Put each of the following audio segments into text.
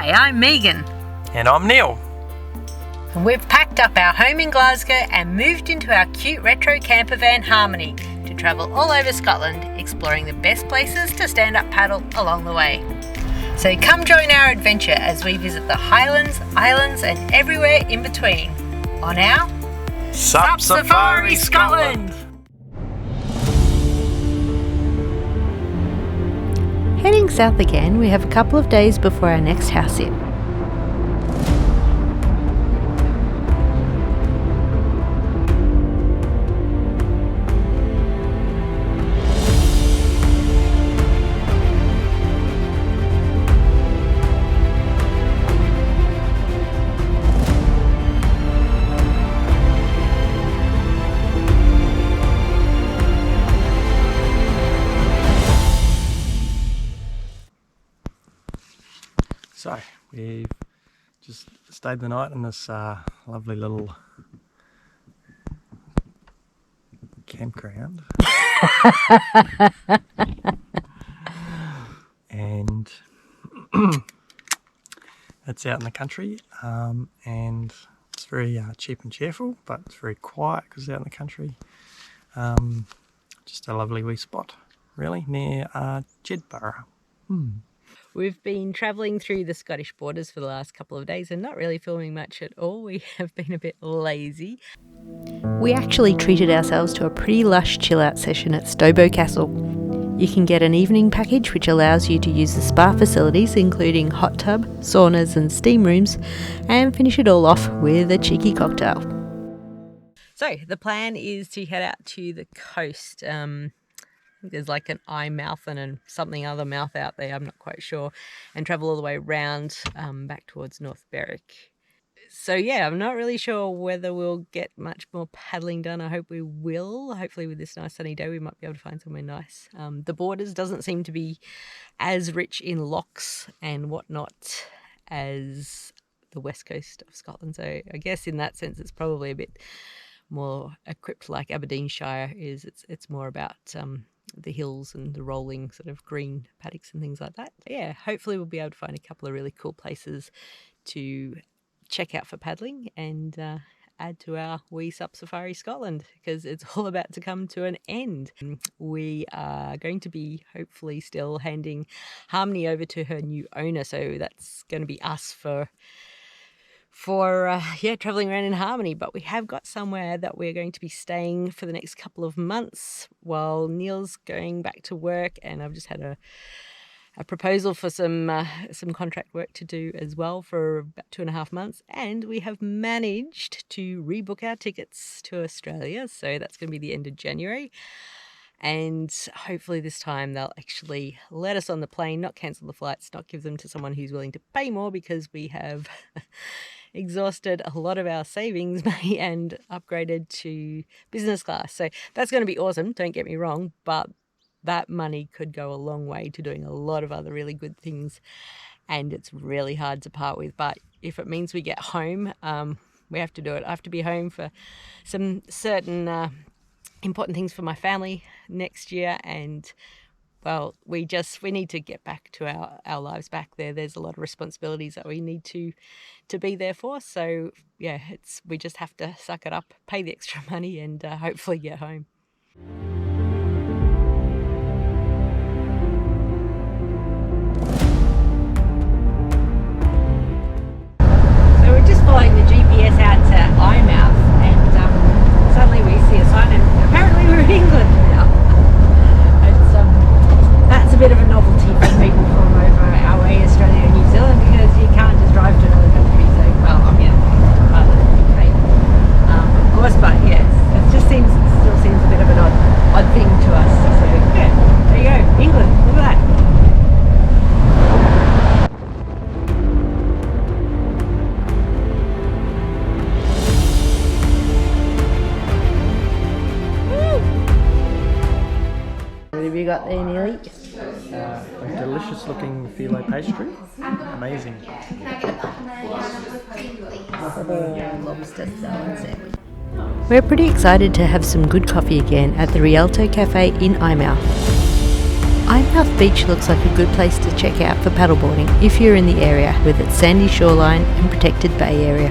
Hi, I'm Megan. And I'm Neil. And we've packed up our home in Glasgow and moved into our cute retro camper van Harmony to travel all over Scotland, exploring the best places to stand up paddle along the way. So come join our adventure as we visit the Highlands, Islands and everywhere in between on our SUP Safari Scotland! Heading south again, we have a couple of days before our next house sit. So we've just stayed the night in this lovely little campground. And it's out in the country, and it's very cheap and cheerful, but it's very quiet because it's out in the country. Just a lovely wee spot, really, near Jedburgh. We've been travelling through the Scottish borders for the last couple of days and not really filming much at all. We have been a bit lazy. We actually treated ourselves to a pretty lush chill out session at Stobo Castle. You can get an evening package which allows you to use the spa facilities including hot tub, saunas and steam rooms, and finish it all off with a cheeky cocktail. So the plan is to head out to the coast. There's like an eye mouth and something other mouth out there, I'm not quite sure, and travel all the way around back towards North Berwick. So yeah, I'm not really sure whether we'll get much more paddling done. I hope we will. Hopefully with this nice sunny day we might be able to find somewhere nice. The borders doesn't seem to be as rich in locks and whatnot as the west coast of Scotland. So I guess in that sense it's probably a bit more equipped like Aberdeenshire is. It's more about the hills and the rolling sort of green paddocks and things like that. But yeah, hopefully we'll be able to find a couple of really cool places to check out for paddling and add to our wee SUP Safari Scotland, because it's all about to come to an end. We are going to be hopefully still handing Harmony over to her new owner, so that's going to be us for travelling around in Harmony. But we have got somewhere that we're going to be staying for the next couple of months while Neil's going back to work, and I've just had a proposal for some contract work to do as well for about 2.5 months, and we have managed to rebook our tickets to Australia, so that's going to be the end of January. And hopefully this time they'll actually let us on the plane, not cancel the flights, not give them to someone who's willing to pay more, because we have exhausted a lot of our savings money and upgraded to business class. So that's going to be awesome, don't get me wrong, but that money could go a long way to doing a lot of other really good things, and it's really hard to part with. But if it means we get home, we have to do it. I have to be home for some certain important things for my family next year, and well, we need to get back to our lives back there. There's a lot of responsibilities that we need to be there for. So yeah, we just have to suck it up, pay the extra money, and hopefully get home. So we're just following the GPS out to Eyemouth, and suddenly we see a sign, and apparently we're in England now. That's a bit of a novelty for people from over our way, Australia and New Zealand, because you can't just drive to another country. So, well, I mean, rather than UK, of course, but yeah, it just still seems a bit of an odd thing to us. So yeah, there you go, England. Look at that. What have you got there, Neely? A delicious looking phyllo pastry. Amazing. Lobster salad sandwich. We're pretty excited to have some good coffee again at the Rialto Cafe in Eyemouth. Eyemouth Beach looks like a good place to check out for paddleboarding if you're in the area with its sandy shoreline and protected bay area.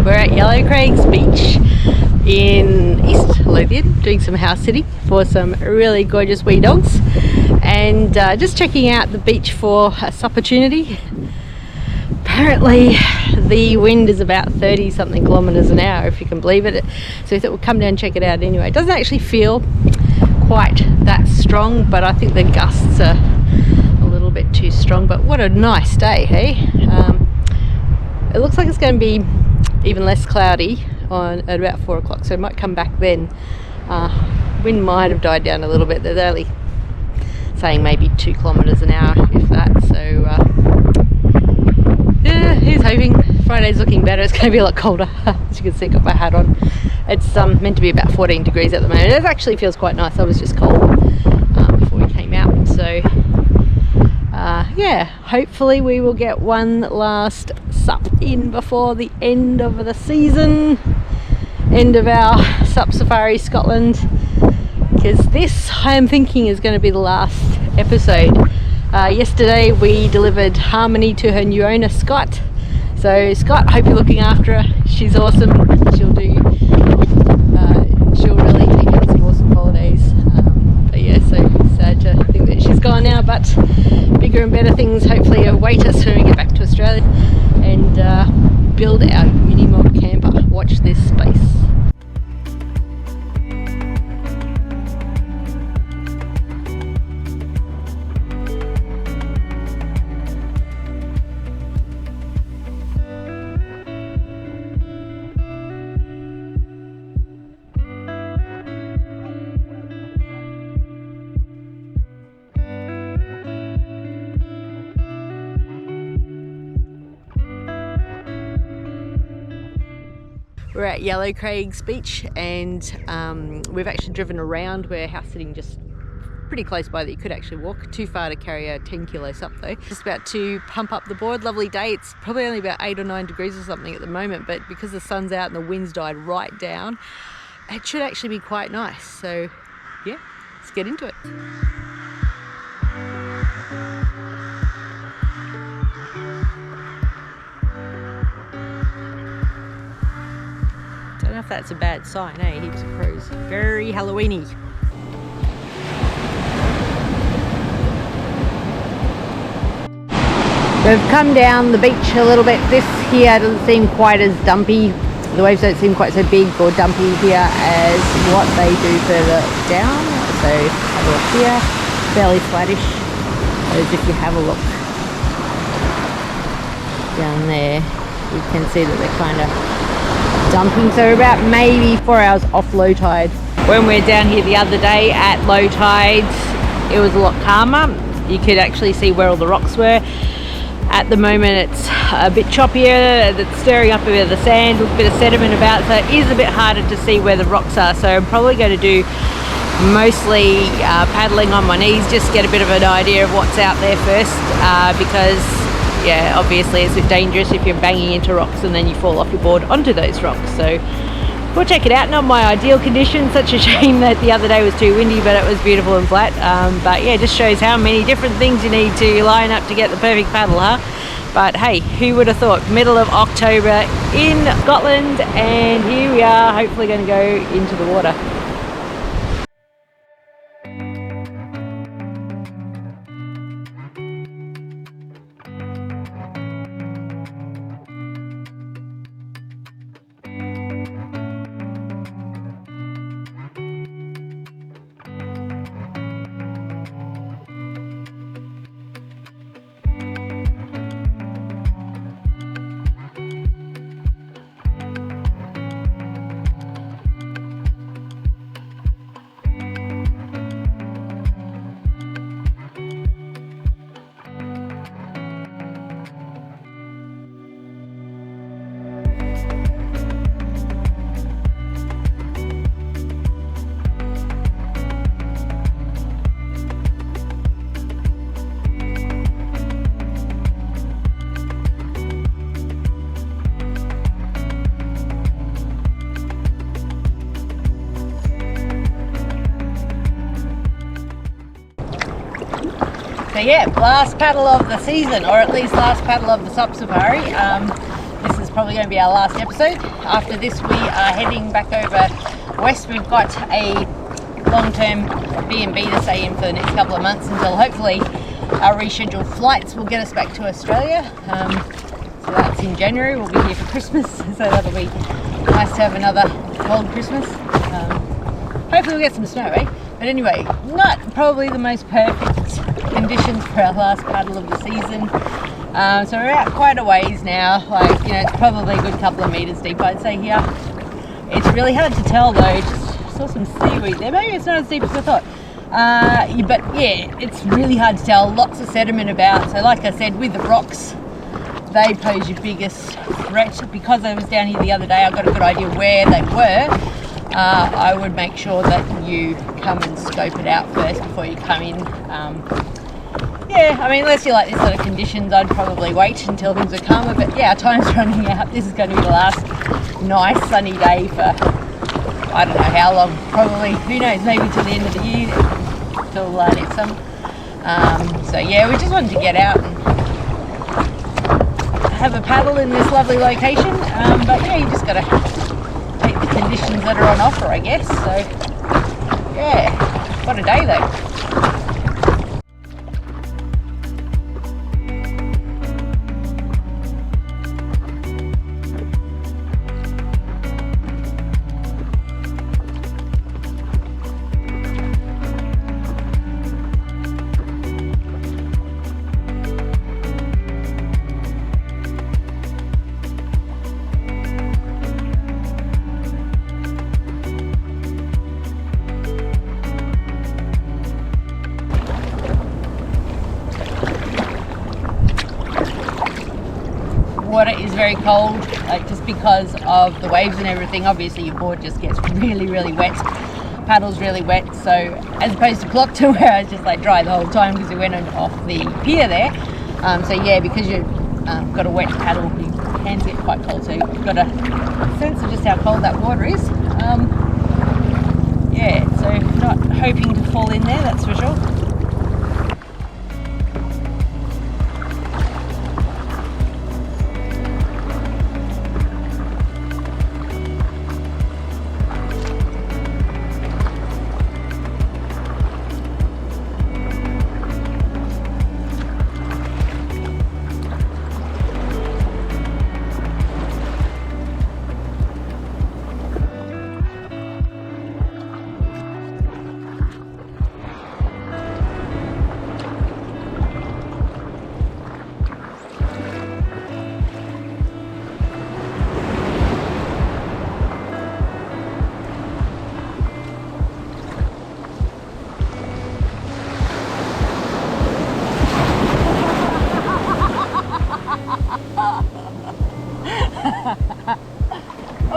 We're at Yellowcraig's beach in East Lothian doing some house sitting for some really gorgeous wee dogs, and just checking out the beach for a opportunity. Apparently the wind is about 30 something kilometers an hour, if you can believe it, so we thought we'd come down and check it out anyway. It doesn't actually feel quite that strong, but I think the gusts are a little bit too strong. But what a nice day, hey? It looks like it's going to be even less cloudy at about 4 o'clock, so it might come back then. Wind might have died down a little bit. They're only saying maybe 2 kilometers an hour, if that. So yeah, here's hoping. Friday's looking better. It's going to be a lot colder. As you can see, got my hat on. It's meant to be about 14 degrees at the moment. It actually feels quite nice. I was just cold before we came out. So yeah, hopefully we will get one last SUP in before the end of the season, end of our SUP Safari Scotland, because this, I'm thinking, is going to be the last episode. Yesterday we delivered Harmony to her new owner, Scott. So Scott, hope you're looking after her. She's awesome. She'll really take you on some awesome holidays. But yeah, so sad to think that she's gone now, but bigger and better things hopefully await us when we get back to Australia and build our Unimog camper. Watch this space. We're at Yellowcraig's beach, and we've actually driven around. We're house sitting just pretty close by that you could actually walk. Too far to carry a 10 kilo SUP though. Just about to pump up the board. Lovely day. It's probably only about 8 or 9 degrees or something at the moment, but because the sun's out and the wind's died right down, it should actually be quite nice. So yeah, let's get into it. Don't know if that's a bad sign, eh? Heaps of crows. Very Halloweeny. We've come down the beach a little bit. This here doesn't seem quite as dumpy. The waves don't seem quite so big or dumpy here as what they do further down. So have a look here. Fairly flattish. As if you have a look down there, you can see that they're kind of dumping. So we're about maybe 4 hours off low tide. When we were down here the other day at low tides, it was a lot calmer. You could actually see where all the rocks were. At the moment it's a bit choppier, it's stirring up a bit of the sand, with a bit of sediment about, so it is a bit harder to see where the rocks are. So I'm probably going to do mostly paddling on my knees, just get a bit of an idea of what's out there first, because yeah, obviously it's a bit dangerous if you're banging into rocks and then you fall off your board onto those rocks. So we'll check it out. Not my ideal conditions. Such a shame that the other day was too windy, but it was beautiful and flat. But yeah, just shows how many different things you need to line up to get the perfect paddle, huh? But hey, who would have thought? Middle of October in Scotland, and here we are, hopefully going to go into the water. So yeah, last paddle of the season, or at least last paddle of the SUP safari. This is probably going to be our last episode. After this we are heading back over west. We've got a long-term B&B to stay in for the next couple of months until hopefully our rescheduled flights will get us back to Australia. So that's in January. We'll be here for Christmas, so that'll be nice to have another cold Christmas. Hopefully we'll get some snow, eh? But anyway, not probably the most perfect conditions for our last paddle of the season. So we're out quite a ways now, like, you know, it's probably a good couple of meters deep, I'd say, here. It's really hard to tell though, just saw some seaweed there. Maybe it's not as deep as I thought. But yeah, it's really hard to tell, lots of sediment about. So like I said, with the rocks, they pose your biggest threat. Because I was down here the other day, I got a good idea where they were. I would make sure that you come and scope it out first before you come in. Yeah, I mean, unless you like this sort of conditions, I'd probably wait until things are calmer. But yeah, our time's running out. This is going to be the last nice sunny day for I don't know how long. Probably, who knows, maybe till the end of the year, till next summer. So yeah, we just wanted to get out and have a paddle in this lovely location. But yeah, you just got to take the conditions that are on offer, I guess. So yeah, what a day though. Water is very cold, like just because of the waves and everything. Obviously your board just gets really wet, paddle's really wet, so as opposed to Clockton where I was just like dry the whole time because we went off the pier there. So yeah, because you've got a wet paddle, your hands get quite cold, so you've got a sense of just how cold that water is. Yeah, so not hoping to fall in there, that's for sure.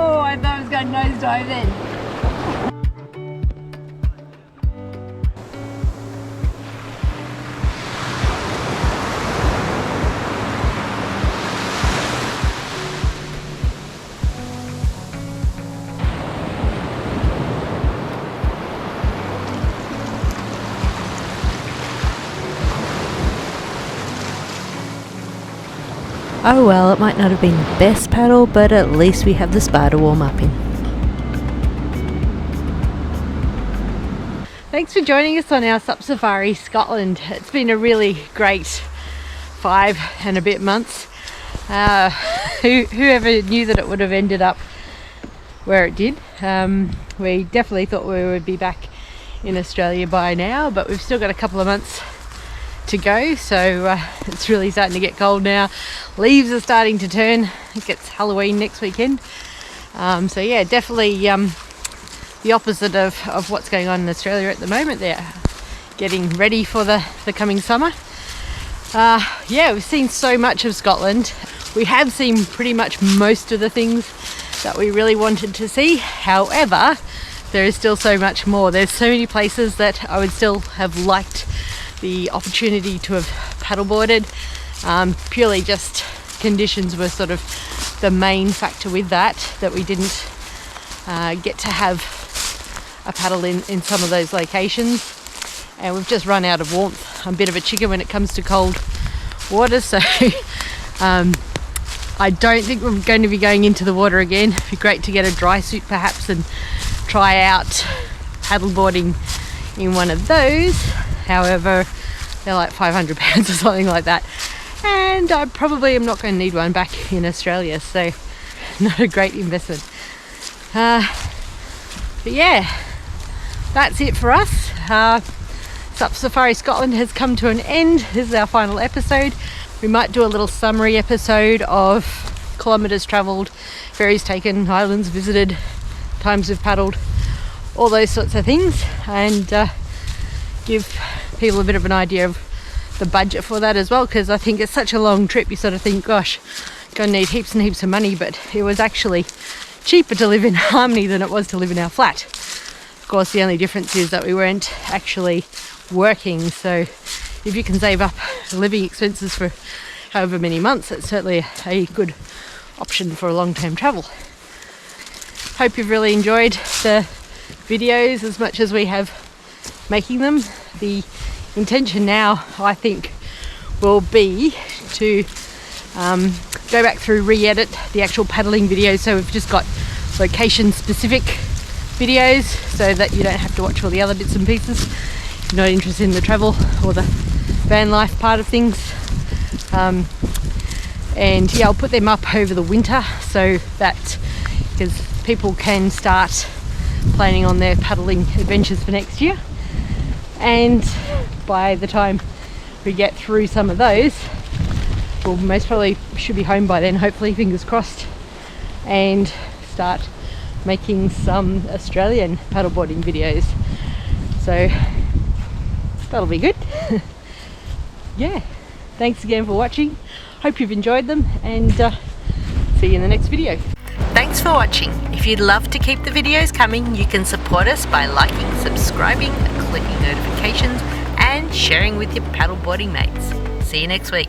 Oh, I thought I was going to nosedive then. Oh well, it might not have been the best paddle, but at least we have the spa to warm up in. Thanks for joining us on our SUP Safari Scotland. It's been a really great 5 and a bit months. Whoever knew that it would have ended up where it did. We definitely thought we would be back in Australia by now, but we've still got a couple of months to go, so it's really starting to get cold now. Leaves are starting to turn. It gets Halloween next weekend. So yeah, definitely the opposite of what's going on in Australia at the moment. They're getting ready for the coming summer. Yeah, we've seen so much of Scotland. We have seen pretty much most of the things that we really wanted to see. However, there is still so much more. There's so many places that I would still have liked the opportunity to have paddleboarded. Purely just conditions were sort of the main factor with that we didn't get to have a paddle in some of those locations, and we've just run out of warmth I'm a bit of a chicken when it comes to cold water, so I don't think we're going to be going into the water again. It'd be great to get a dry suit perhaps and try out paddleboarding in one of those. However, they're like 500 pounds or something like that, and I probably am not going to need one back in Australia, so not a great investment. But yeah, that's it for us. SUP Safari Scotland has come to an end. This is our final episode. We might do a little summary episode of kilometres travelled, ferries taken, islands visited, times we've paddled, all those sorts of things, and give people a bit of an idea of the budget for that as well, because I think it's such a long trip. You sort of think, gosh, gonna need heaps and heaps of money, but it was actually cheaper to live in Harmony than it was to live in our flat. Of course, the only difference is that we weren't actually working, so if you can save up living expenses for however many months, it's certainly a good option for a long-term travel. Hope you've really enjoyed the videos as much as we have making them. The intention now, I think, will be to go back through, re-edit the actual paddling videos, so we've just got location-specific videos so that you don't have to watch all the other bits and pieces. If you're not interested in the travel or the van life part of things. And yeah, I'll put them up over the winter so that, because people can start planning on their paddling adventures for next year, and by the time we get through some of those, we'll most probably should be home by then, hopefully, fingers crossed, and start making some Australian paddleboarding videos. So that'll be good. Yeah, thanks again for watching. Hope you've enjoyed them, and see you in the next video. Thanks for watching. If you'd love to keep the videos coming, you can support us by liking, subscribing, clicking notifications, and sharing with your paddleboarding mates. See you next week.